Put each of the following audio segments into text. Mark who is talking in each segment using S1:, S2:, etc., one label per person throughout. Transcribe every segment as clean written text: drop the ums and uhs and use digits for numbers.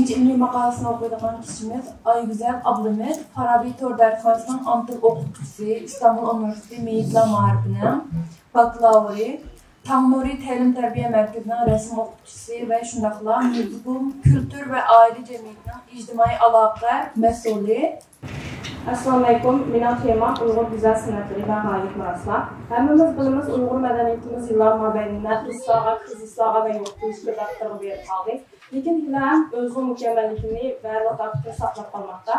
S1: birinci ilmi makalesini okuduğum kişimiz Aygüzel Abdülhamid, Farabi Tor Derfası'nın Antık Okutkusu, İstanbul Üniversitesi Meyitla Mağaribinin Baklavuri, Tanmuri Təlim Tərbiyə Mərkəzinin Rəsm Okutkusu ve şundakla Müzgum, Kültür ve Aile Cemiyetinin İctimai Alaqə Məsulü.
S2: Assalamu alaikum. Benim temam Uyghur Güzel Sanatları ve Halik Muraslar. Hemimiz bilimiz Uyghur medeniyetimiz yıllar mabeyninden ıslağa, kız ve yoktu işbirlikleri verip aldık. Lakin hiləm özü mükemmellikini ve latafatını saxlab qalmaqda.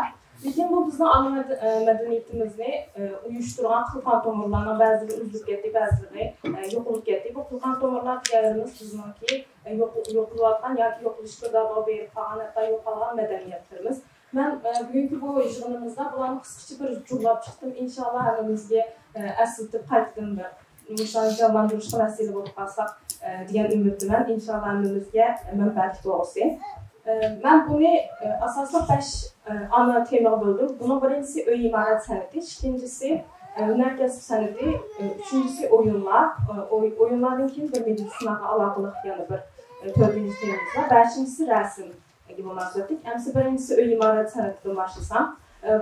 S2: Lakin bu bizden ana medeniyetimizni uyuşturan qılqan tomurlarına bəziləri üzlük getdi, bəziləri yoxuluq getdi. Bu qılqan tomurlar digərlərimiz bizden ki yoxuluqdan ya ki yoxul işbirlikleri verip qalan, hatta yoxalan medeniyetlerimiz. Ben bugünkü bu yığınımızda bunların kısıkça bir cümlab çıxdım. İnşallah həmimizə əsiltib qayıtdım və canlandırışqa vəsilə olub qalsaq deyən ümiddir mən. İnşallah həmimizə mənfəətli olsun. Ben bunu asaslı 5 ana tema böldüm. Bunun birincisi öy imarət sənəti, ikincisi hünərkəsb sənəti, üçüncüsü oyunlar. Oyunların ki bir medisinağa alaqılıq yəni bir dördüncü temamız var. Beşincisi rəsm gibi bahsettik. Əmsi birincisi öy imarət sənətindən başlasam.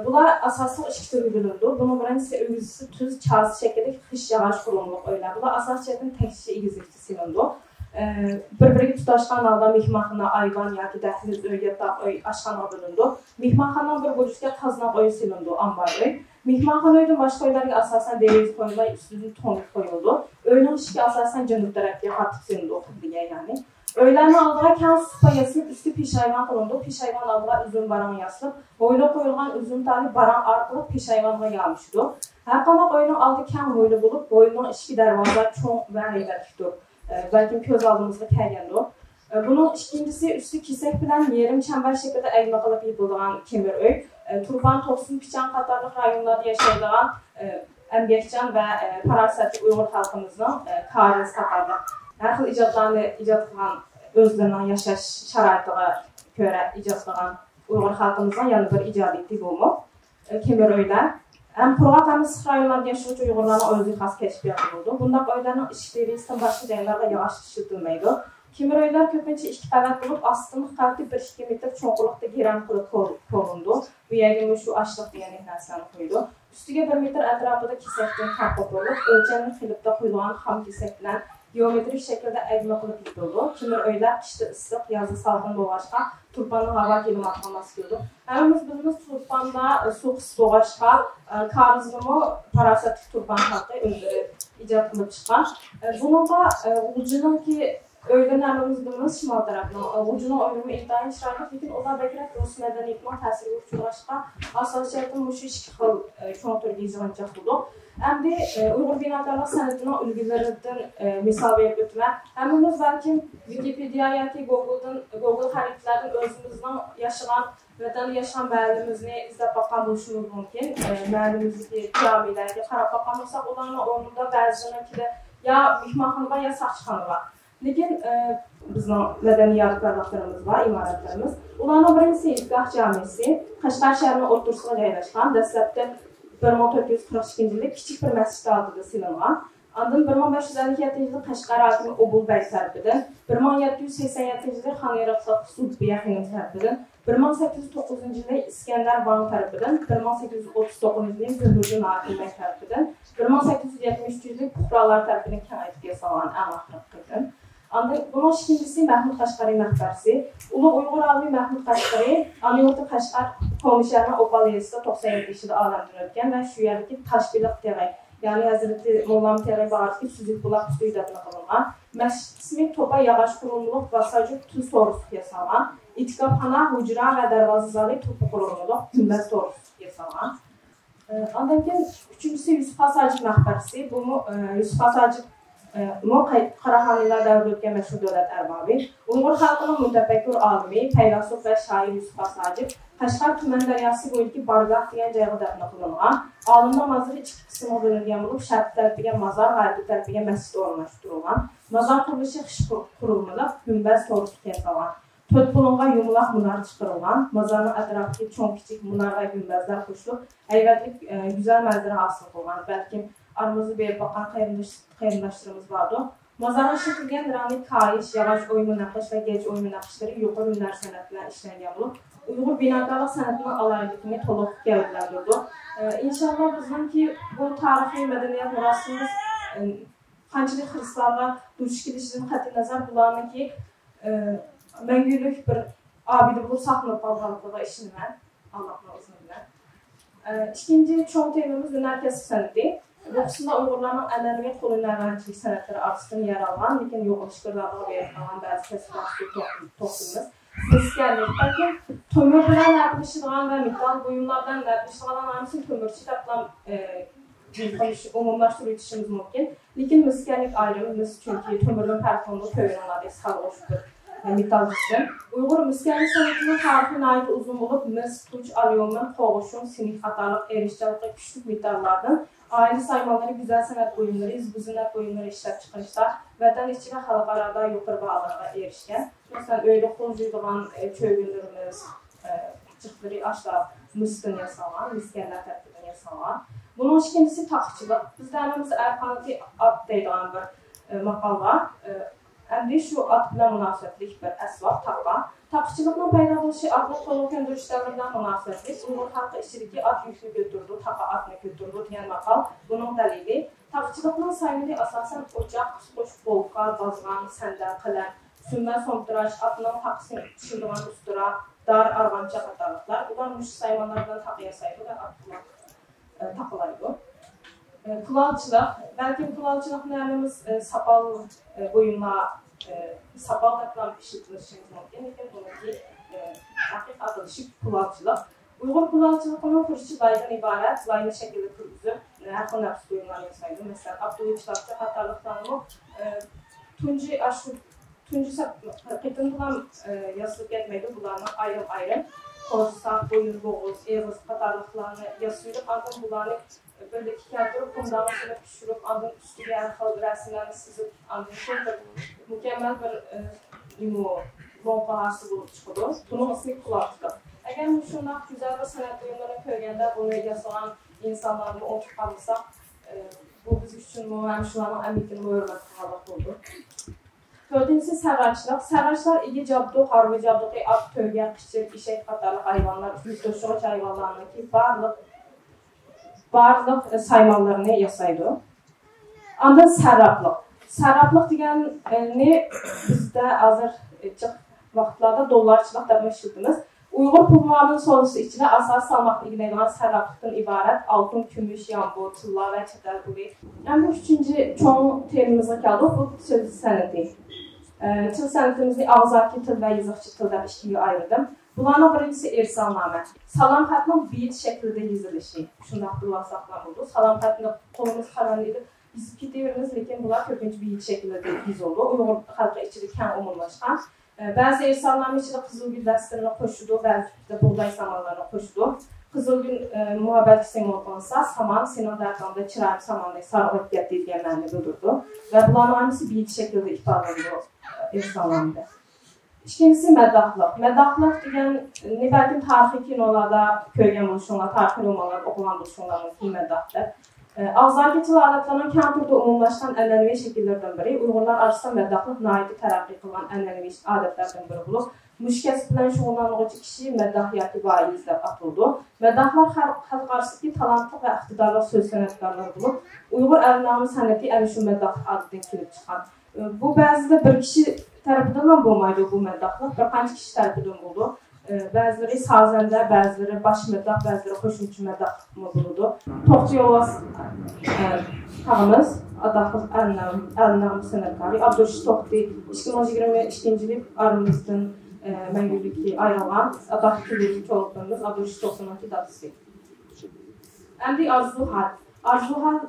S2: Bunlar asaslı iki türlü bölündü. Bunun birincisi öygüzüsü tüz, çası şəkildə xış yağış qurumluq öylər. Bunlar asas şəkildə təkcə igizlikçi silindi. Bir-biri tutaşqan halda mehmanxana, ayvan, ya ki dəhliz, öy, yataq, öy, aşxana bölündü. Mehmanxananın bir bölüsündə qazınaq öy silindi, ambar öy. Mehmanxana öydün başqa öyləri asasən deviz koyulma, üstünün tonik koyuldu. Öylün işki asasən cənub tərəfdə xatif silindi, oxuduya yəni. Öylərin aldığı kən supa yasilib, üstü pişayvan qılındı. Pişayvan aldığı üzüm baran yasilib, boyla qoyulğan üzüm tali baran artılıb pişayvanğa yağmışdı. Hər qanaq oyunun aldığı kən boylu bulub, boyunun işki dərvazlar çoğ və heybətlikdir. Bəlkə köz aldığımızda kəlgəndir. Bunun ikincisi üstü kisək bilən yerim çəmbər şəkildə əqmə qılıb yıpıldığan kemir öy. Turban, Tosun, Piçan qatarlıq rayonlarda yaşaydığan əmgəkcan və parasətli Uyğur xalqımızın kariz qatarlıq. Hər xil icadlarını icad qılan, özlərindən yaşayış şəraitinə görə icad qılan Uyğur xalqımızdan yəni bir icadiyetli bulmu. Kemir öylər. Həm Purğat həm Sıx rayonlarda yaşayıcı Uyğurların özü xas kəşfiyyatı oldu. Bundaq öylərin işleri İslam başqa cəyinlərdə yavaş işitilməkdir. Kemir öylər köpüncə 2 qələt olub, astınlıq qaldı 1-2 metr çoğunluqda girən korundu. Bu yəqin şu açlıq deyən ehnəsini qoydu. Üstüge 1 metr ətrafında kisəkdən kapot olub, ölçənli xilibdə qoyulan xam kisəkdən geometrik şəkildə əqmə qılıb yıkıldı. Kimir öylər qışda ısıq, yazı salqın doğaşqa, turbanın hava kelimi atlaması gördü. Həmimiz bilimiz turbanda soğuk doğaşqa, karizmi parasətik turban haqqı özləri icad qılıb çıxan. Bununla ucunun ki, öylən həmimiz bilimiz şimal tərəfindən, ucunun ölümü iddiayın şirayət, lakin onlar bəkirək Rus mədəniyyətinin təsiri uçulaşqa, asal şərtin müşü 2 xil çoğuntur gizləncək buldu. Əmdi Uyğur binakarlıq sənətinin ülgülərdən misal verib ötmək. Həmimiz bəlkə Wikipedia ya ki Google xəritlərdən özümüzdən yaşayan vətən yaşayan müəllimimizni izləb baxan buluşumuz mümkün. Müəllimimizi camilər ki, xarab baxanırsaq, onların onunda bəzinin ki də ya mehmanxanıva ya saçxanıva. Lakin bizdən mədəni yadigarlıqlarımız var, imarətlərimiz. Onların birincisi İzgah Camisi, Qaşqar şəhərinin ortasına yerləşən, dəstəbdə 1442-ci ildə kiçik bir məscid adıdır silinğan. Andın 1557-ci ildə Qaşqar hakimi Obul bəy tərəfindən, 1787-ci ildə Xaniyaraqlıq Sudbiyə xinin tərəfindən, 1809-cu ildə İskəndər Van tərəfindən, 1839-cu ildə Zühürcün hakimlər tərəfindən, 1873-cü ildə Puxralar tərəfindən kənayətliyə salan ən axırı qıdın. Bunun ikincisi Məhmud Qaşqari məxbərsi. Ulu Uyğur alimi Məhmud Qaşqari, Aniyoti Qaşqar Komişərinin Opal Yezisdə 97 ildə aləmdən ötkən və şüyəli ki, Taşbilıq Teğəy, yəni Həzreti Mollam Teğəy bağırdı ki, Süzük Bulaq üstü idətini qılınğan. Məscid ismi Topa Yağaş Qurumluq və Sacıq Tüz Torusuqya salan, İtiqabxana, Hücra və Dərvazı Zali Topu Qurumluq, Günbəz Torusuqya salan. Ondan ki, üçüncüsü Yusuf Hasacıq məxbərsi. Bu Yusuf Hasacıq Qaraxanlılar dövrü ötkən məşhur dövlət ərbabı. Uyğur xalqının mütəfəkkür alimi, peydasof və şair Yusuf Hasacıq Qaşqar Tümən Dəryası boyunki Barqaq deyən cayğı dəfnə qılınğan. Alında mazır içki qısmı bölüngən olub, şərq tərəfigə mazar, qərbi tərəfigə məscid ornaşdırılan. Mazar quruluşu xış qurulmuda Günbəz Torusuqya salan. Töt bulunğa yumulaq munar çıxırılan, mazarın ətrafı çox kiçik munar və günbəzlər qoşulub, əyvətlik güzel mənzərə hasıl olan, bəlkə aramızı verib baxan xeyrindaşlarımız vardı. Mazarın şəkilgən Rani Kayiş, yavaş oyun münaqış və gec oyun münaqışları yuxarı hünər sənətlə işlənən olub. Uyğur binakarlıq sənətinin alaylıqını toluq gəvdiləndirdi. İnşallah bizden ki bu tarihi mədəniyyət mirasımız Xançilik xristianlar duruş gidişinin xətti nəzər bulanı ki məngülük bir abidi bulub saxlanıb balğalıqlığa işini mən Allah'ın olsun bilən. İkinci çoğun temimiz hünər kəsb sənəti. Bu xüsusunda Uyğurların ənənəvi qolu nərvənçilik sənətləri arasında yer alan, lakin yoxuluş qırdalığı verib qalan bəzi kəsblər toplumumuz. Miskərlik, bəlkə tömürdən nəqlişiləən və metal buyumlardan nəqlişiləən hamısı tömürçü tapılan umumlaşdırıcışımız mümkün. Lakin miskərlik ayrımımız çünki tömürün pərtonlu köyünələri sağlaşdır metalcısı. Uyğur miskərlik sənətinin tarixinə aid uzun olub, mis, tuç, alyomun, qoğuşun, sinik xatarlıq, erişçəliklə küçük metallardan aile saymaları, güzel sənət buyumları, izbuzinət buyumları işləb çıxırışlar, vətən içi və xalqarada yuxarı bağlara erişkən. Məsələn, öyle xolcuyduğan köygünlərimiz, çıxdırı aşlar, müstün yasalan, miskərlər tərəfindən yasalan. Bunun ikincisi taxçılıq. Bizdə əmimiz Ərxanati ad deyilən bir maqal var. Əmri şu ad ilə münasibətlik bir əsvab, taqa. Taxçılıqla payda oluşu adlı toluq öndürüşlərindən münasibətlik. Uyğur xalqı işçiliki ad yüklü götürdü, taqa adını götürdü deyən maqal bunun dəlili. Taxçılıqla sayılı əsasən ocaq, qusquş, bolqa, bazğan, səndər, qələm, sünmə, somturaj, adının taqsını düşürdüğün ustura, dar, arğanca qatarlıqlar. Bunlar müşk saymanlardan taqıya sayılır və adına taqılaydı. Kulalçılıq, bəlkə kulalçılıq nəyəmimiz sapal buyumla, sapal tapılan işitilişimiz mümkün. Lakin bununki haqiq adılışı kulalçılıq. Uyğur kulalçılığının kurşu laydan ibarət, layını şəkildə kürüzü, hər nəfs buyumlarını yasaydı. Məsələn, Abdülü İşlaqçı xatarlıq tanımı Tuncu qıtındılan yazılıb getməkdə bunlarla ayrım-ayrım qorsaq, boyun, boğuz, eğiz xatarlıqlarını yasayırıq. Ancaq bunları böyle kağıtları kumdağısını pişirip, andın üstü yarıqıl rəsimlərini sizib, andın çok mükemmel bir lonqa harsı bulub çıxıdır. Bunun ismi kulaqdır. Əgər müşunlar güzel bir sənət buyumlarına köyəndə bunu yasalan insanlarını otuq qalırsa, bu biz üçün müşunların əməkini hörmət qalıq oldu. Dördüncüsü sərraçlıq. Sərraçlar igi cabduq, harbi cabduq, at, tövgə, qışçır, işək qatarlıq hayvanlar, yüzdöşüq hayvanlarının ki, barlıq saymalarını yasaydı. Ancaq sərrablıq. Sərrablıq deyəni bizdə azır vaxtlarda dollarçılıq da məşhurdumuz. Uyğur pulmarının sorusu içində asas salmaqlı ilgilənən sərrablıqdan ibarət altın, gümüş, yambur, tılla və çətəl quli. Bu üçüncü çoğun terimimizə qaldı. Bu çıl sənəti. Çıl sənətimizi ağzaki tıl və yazıqçı tılda işkiyə ayırdım. Bunların birincisi ersalnamə. Salam xətinin biyit şəkildə yazılışı. Şunda Abdullah saxlam oldu. Salam xətində qolumuz xaranlıydı. Biz gidiyoruz, lakin bunlar köpüncü biyit şəkildə yiz oldu. Uyğur xalqı içilik kən umumlaşqan. Bəzi ersalnamə içində Qızılgül dəstərinə qoşudu, bəzi də buğday samanlarına qoşudu. Qızılgül mühabət simvoldansa, saman, Sinan Dərqanda kirayı samanda sarğıb gətirdiyi mənli budurdu. Və bunların hamısı biyit şəkildə ifadə oldu ersalnamda. İkincisi məddahlıq. Məddahlıq deyən, bəlkə tarixi kinolarda köyən oluşunlar, tarixi romanlar oxulan oluşunların ki məddahdır. Ağzaki tıl adətlərinin kənturda umumlaşan ənənəvi şəkillərdən biri, Uyğurlar arasında məddahlıq naidi tərəqqi qılan ənənəvi adətlərdən biri olub. Müşkəs bilən şoğlanlıqçı kişi məddahiyyəti vaizlə atıldı. Məddahlar xalq arasındakı talantlıq və iqtidarlıq söz sənətkarlar olub. Uyğur əl-namı sənəti Əmişun Məddahlıq adından kilib çıxan. Bu bəzidə bir kişi tərəfindən olmaydı bu məddahlıq, bir qanç kişi tərəfindən oldu. Bəziləri sazəndə, bəziləri baş məddah, bəziləri xoşumçu məddah oldu. Toxçu Yolvaz xanımız, adaxlıq əl-namı sənətkarı, Abdurşi Toxti, 2022-ci il aramızdan məngülükü ayrılan adaxlıq olublarımız Abdurşi Toxtunun dadısı. Əmri Arzuhal. Arzuhal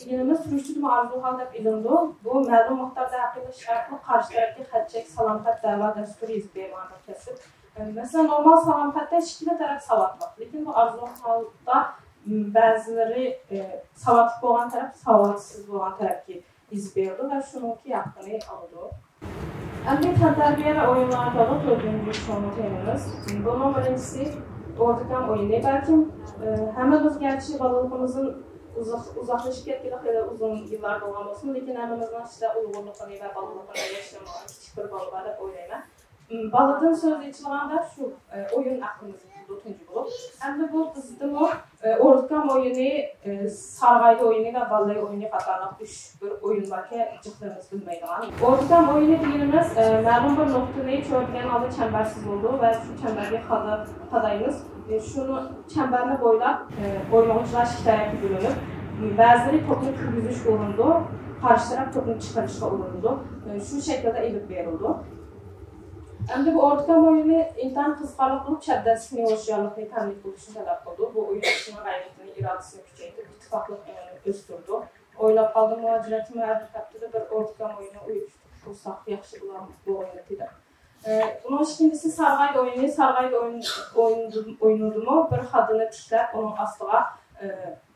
S2: deyilimiz sürüşdürmə Arzuhal da bilindu. Bu, məlum muxtarda haqqında şərtli qarşı tərəfli xətçək, salamxət, dəva, dəsturi izbəymanı kəsib. Məsələn, normal salamxətdə şikilə tərəf savadlıq. Lakin bu Arzuhalda bəziləri savadlıq olan tərəf, savadsız olan tərəf ki, izbəyirdi və şununki haqqını aldı. Əmri təntərbiyə və oyunlarda da dördüncü şonu temimiz. Bunun birincisi Orduqam oyunu. Bəlkə həmin biz gerçi balığımızın uzaqlaşıb getkidə xeyli uzun yıllar doğan olsun. Lakin əmimizdən sizə uyğunluqunu və balılıqını yaşamağa kiçik bir balı var deyə oynayma. Balıdın söz içilğanda şu oyun aklımızı tutuncu bulub. Həm də bu qızdım o Ortkam oyunu, Sarğaylı oyunu və Vallahi oyunu qatarlıq bir oyun var ki, cıqlarımız bilməyən. Ortkam oyunu deyilimiz, məlum bir nöqtəni çördüyən adı çəmbərsiz oldu və şu çəmbərli xadayımız şunu çəmbərini boylab oyuncular şikayəti bölünüb. Bəziləri topunu kırgızış olundu, karşı taraf topunu çıxarışqa olundu. Şu şəkildə edib verildi. Həm də bu Ortkam oyunu imtihan qızqarlıq olub, çəddəsini, oşyanlıqını təmin edilişini tələb oldu. Bu oyunçunun qayrətini, iradəsini küçəydi, ittifaqlıq östürdü. Oylab qaldı, mühacirəti mühərrifətdə də bir Ortkam oyunu uyuşdursaq, yaxşı bu oyunu. Bunun ikincisi Sarğaylı oyunu. Sarğaylı oyunudumu bir xadını tikləb, onun astığa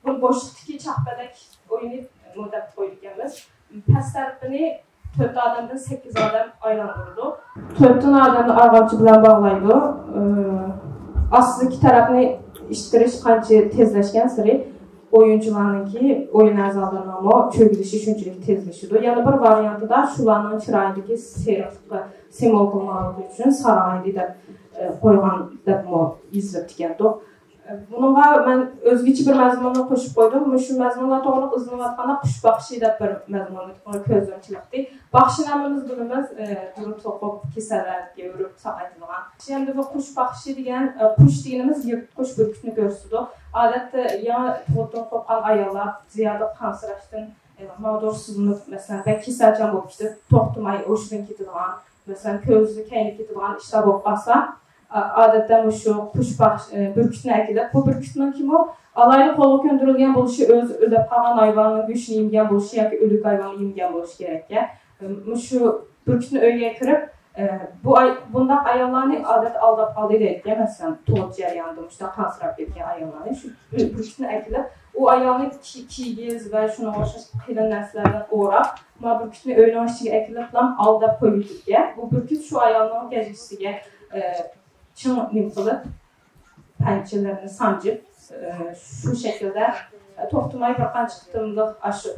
S2: bu boşluqdaki çaxbədək oyunu müddət qoydukəmiz. Pəs tərəfini 4 adamdan 8 adam aylandırdı. 4 adamı arğamçı bilan bağlaydı. Aslı iki tərəfini iştiriş qancı tezləşkən sırı oyuncularınki oyun əzalarının ama çökülüşü üçüncülük tezləşidir. Yəni bir variantı da şulanın kirayındaki serifli simvol qılmalığı üçün Saraylı da qoyğan da bu izlib tikəndi. Bununla mən özgüçü bir məzmununu qoşub qoydum. Şu məzmunla doğruq izin vatqana quş baxışı da bir məzmununu közləmçilikdir. Baxışın əmimiz bilimiz durub toxub, kisələr, görüb, sağaydılan. Şimdi bu quş baxışı deyən, quş deyinimiz yırtquş bürkünü görsüdür. Adətdə ya tuğutdan qopqan ayarlar, ziyadə qansıraşdın, mağdursuzluq, məsələn, və kisəlcan olub ki, toxtumay, oşurun kitilğan, məsələn, közlü, kəyni kitilğan işlər olub qasa, adətən şu quş bürkütünü əkilib. Bu bürkütünün kimi o, alaylı qolu göndürülgən buluşu öz ölüb qalan hayvanın güçlü imgən buluşu, ya ki ölük hayvanın imgən buluşu gerək. Şu bürkütünü öyəyə kırıb, bunda ayarlarını adət aldab edək. Məsələn, tuğut cəryandı, qansırab edək ayarlarını. Şu bürkütünü əkilib, o ayarını kigiz və şuna başa qilin nəslərdən oraq, ama bürkütünü öynə başçıya əkilib, aldab koyuyduk. Bu bürküt şu ayarların gecikisiyə çın nimfılıb, pəncələrini sancıb, şu şəkildə toxtumaya baxan çıxdığımlıq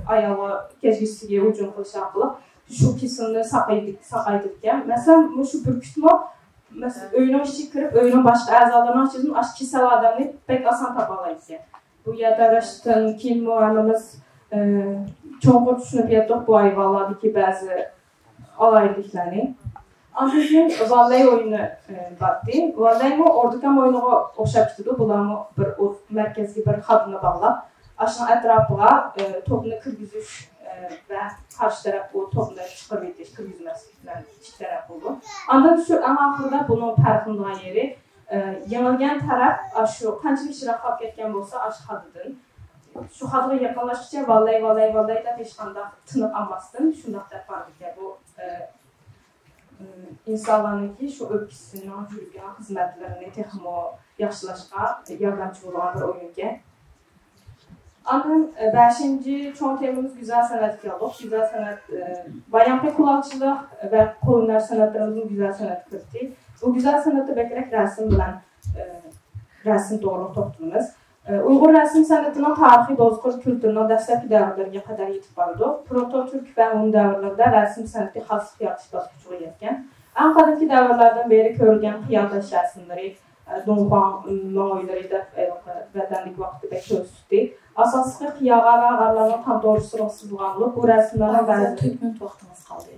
S2: ayalı gecikisiyə ucun qılışaqlıq, şu kisini saqaydıqkən. Məsələn, şu bürkütmə, öynə işçi kırıb, öynə başqa əzalarını açıldım, kisəl adamını pek asan tabalayıq. Bu yadaraşdın ki, müəllimimiz çoğu düşünüb yadıq bu ayvalardır ki, bəzi alaylıqlarını. Ancaq Vallahi oyunu vardı. Vallahi Ortkam oyunu oxşab gidiyordu. Bularını bir mərkəzli bir xadına bağlab, aşağı ətrafığa topunu kırgızış və karşı tərəf o topunu çıxır ediş, kırgızməsindən iki tərəf oldu. Ancaq şu ən axırda bunun fərqindağı yeri, yanılgən tərəf şu qançılıq işirə xalq etkən olsa aşağıdır. Şu xadığa yaxınlaşdıqca Vallahi da peşqanda tınıq almasın. Şundaq da vardı ki, bu insanların ki, şu öpküsünün, yürüyən xizmətlərini texmo yaxşılaşqa yardımcı olan bir oyunca. Ancaq 5-ci çoğun temimiz güzel sənətkarlıq, güzel sənət, bayanpə kulaqçılıq və qoyunlar sənətlərimizin güzel sənət kırtı. Bu güzel sənətdə bəkərək rəsim doğruluq toxtunumuz. Uyğur rəsm sənətinin tarixi bozqur kültürünün dəstəki dəvrlərə qədər yetib vardı. Proto-Türk və onun dəvrlərdə rəsm sənəti xas xiyatış basqıcılığı yetkən. Ən qədimki dəvrlərdən beri görülgən xiyatış rəsmləri, Donqan, Mağoyları da vətənlik vaxtı və közsüzdü. Asaslı xiyağa və ağarlarına tam doğrusuzluqsuzluqanlıq bu rəsmlərdən bəzi
S1: 4 minut vaxtımız qaldı.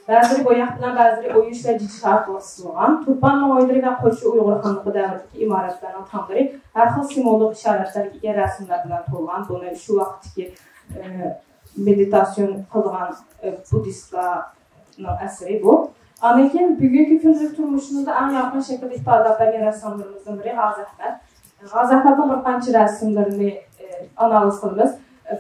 S2: Bəziləri boyaq bilan, bəziləri oyuş və cici şartlıqsızlıqan. Turban Mağoyları və Qoçu Uyğur xanlığı dəvrindəki imarətlərdən tamları hər xil simvolluq işarətlər rəsmlərdən tolğan. Bunu şu vaxtki meditasyon qılğan budistların əsri bu. Lakin bugünkü gündəlik turmuşumuzda ən yaxın şəkildə ifadə edən rəssamlarımızdan biri Qazi Əhməd. Qazi Əhmədin bir qança rəsmlərini analiz qılırız.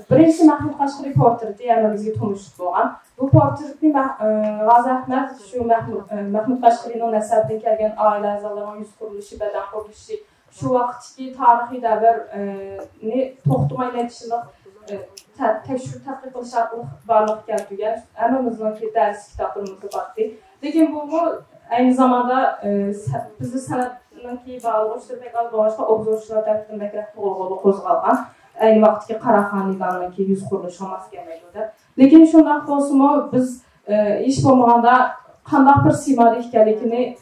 S2: Birinci Məhmud Qaşqari portreti əmimizə tunuşluq olğan. Bu portreti Qazi Əhməd şu Məhmud Qaşqarinin nəsəbdən gələn ailə əzalarının yüz quruluşu, bədən quruluşu, şu vaxtki tarixi dəvrini toxtuma iletişilik, təşvir tətbiq qılışaqlıq varlıq gəldiyi əmimizin ki, dərs kitablarımızı baxdı. Lakin bu aynı zamanda bizi sənətin ki, bağlıqdır və qalb doğaçda obzorçular tərəfindən bəkərək doğruluğu qozğalğan. Eyni vaxtki Qaraxanlıqdakı yüz quruluşa maskələməkdir. Lakin şundaq bolsunmu biz iş olmağanda qandaq bir simada ikənligini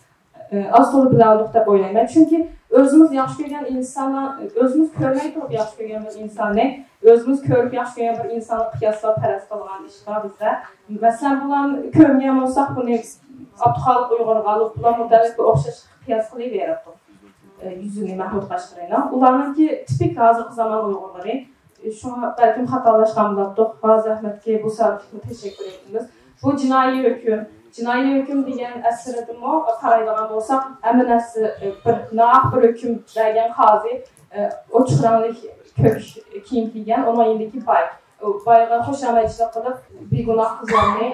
S2: az sonra biləldıq da oylayım. Çünki özümüz yaxşı görən insanla, özümüz görmək durub yaxşı görən bir insanı, özümüz görüb yaxşı görən bir insanı qiyasla pərəst olan işlər bizdə. Məsələn, bunların görməyən olsaq, bunu Abdüxalıq Uyğurğalıq, bunlar müddəlik bir oxşaş qiyas qılıb verirdik. Yüzünü Məhmud Qaşqırı ilə. Onlarınki tipik hazırki zaman Uyğurları. Şuna bəlkə xatalaşqanladıq. Fazla Əhməd ki, bu səbəbini təşəkkür etdiniz. Bu cinayi höküm. Cinayi höküm deyən əsridir mi? Qaraylanan olsaq, əmin əsri bir höküm verən qazi o çıxıranlıq kök kim deyən, ona indiki bay. Bayığa xoş əməlçilik qılıb, bir günah qızlarını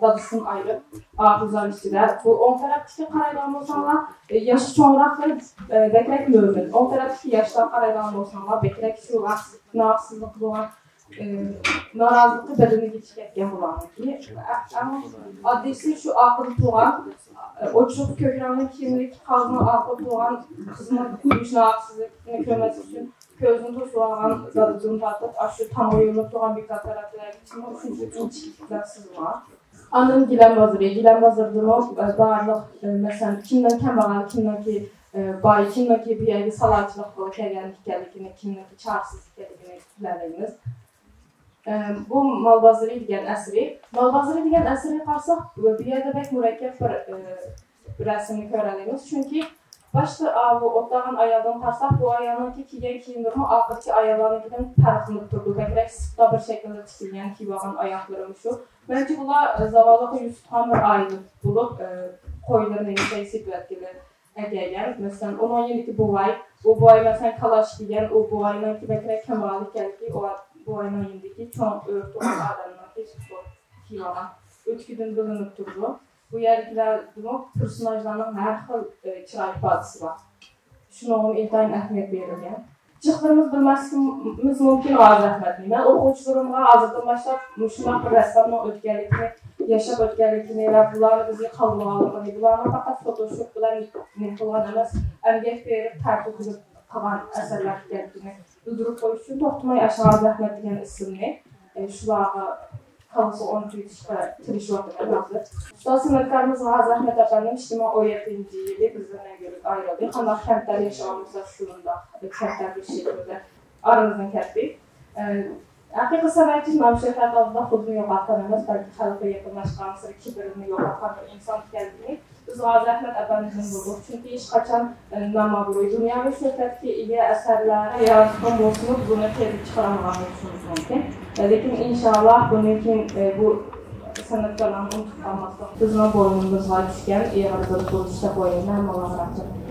S2: dadısını ayırıb, ağızlar işçilər. Bu, on tərəfdəki qaraylanan olsanlar, yaşı çoğraqlı bəkrək mümin. On tərəfdəki yaşlar qaraylanan olsanlar, bəkrək şu nağsızlıq olan narazılıqlı bədəni geçikətgən bulanır ki, addesi şu ağır tuğan, o çox kökranlı kimlik xalqına ağır tuğan qızına gülüş nağsızlığını görməsi üçün gözünü tuşulağan dadıcını tatıb, aşı tam uyumlu tuğan bir qatarətlər için üçüncü sızma. Anın Giləm Vaziri, Giləm Vazirdir darlıq, məsələn, kimdən kəməğəli, kimdən ki bay, kimdən ki bir yəgi salatçılıq qılı, kəgənlik gəlikini, kimdən ki çarsızlıq gəlikini bilərəyiniz. Bu Malbaziri deyən əsri. Malbaziri deyən əsri qarsaq, bir yerdə bək mürəkkəb bir rəsmini görəliyimiz. Çünki başda bu otlağın ayağını qarsaq, bu ayağının ki kiyən kiyindirmə, ağırki ayaqlarını gidən tərəfini durdu. Bəkərək sıqda bir şəkildə tikilən kiyvağın ayaqlarımışı. Bəlkə bunlar zavallıqı yüz tutan bir ayını bulub, qoyuların elisəyisi bülətkilir əgəyən. Məsələn, onun yeni ki bu ay, məsələn, kalaş deyən, o bu ayından ki bəkərək kəmalik gəlir ki, bu ayına indiki çox örtü olan adamlar heç bu kiyana ötküdən bölünüb durdu. Bu yerliklər personajlarının hər xil çiray ifadəsi var. Şunun ildayin əhmiyyət verilən. Çıxdığımız bilməsimiz mümkün Azər Əhmədli. Mən oxucularımla hazırdan başlayıb müşünaq bir rəssamla ötkəlikini, yaşab ötkəlikini və bunları bizi qalmalıqını, bunlarına faqat fotoşop, bunlar neftulan əməz əmgək verib, tərtib edib qalan əsərlər gəldiyini bildirib qoyuş üçün toxtumay aşağı Azər Əhməd deyən isimli şulağı kalısı 13 tiriş vaxtına hazır. Usta sınırlarımız Azər Əhməd əfəndim İctimai 17-ci ili bizdən görüb ayrıldı. Xanlar kəndlər yaşamamızda şurunda, kəndlər bir şekildə aramızdan kətdik. Həqiqi səbəbkiz məmşəhət adında xudunu yoxatlanımız, bəlkə xəliqə yaxınlaşqanısır, kibirini yoxatan bir insan gəldiyini biz Azər Əhməd əfəndimizin buluq. Çünki iş qaçan nama buluq. Dünyavi şöhrət ki, iyi əsərləri yaratqan olsunuz, bunu tezlik çıxaramağını düşünürüz mümkün. Lakin inşallah bu mümkün bu sənətkarların unutulmasında bizimə boynumuzğa düşkən, eğer bir quruluşda boyunlar, Allah rəhmət.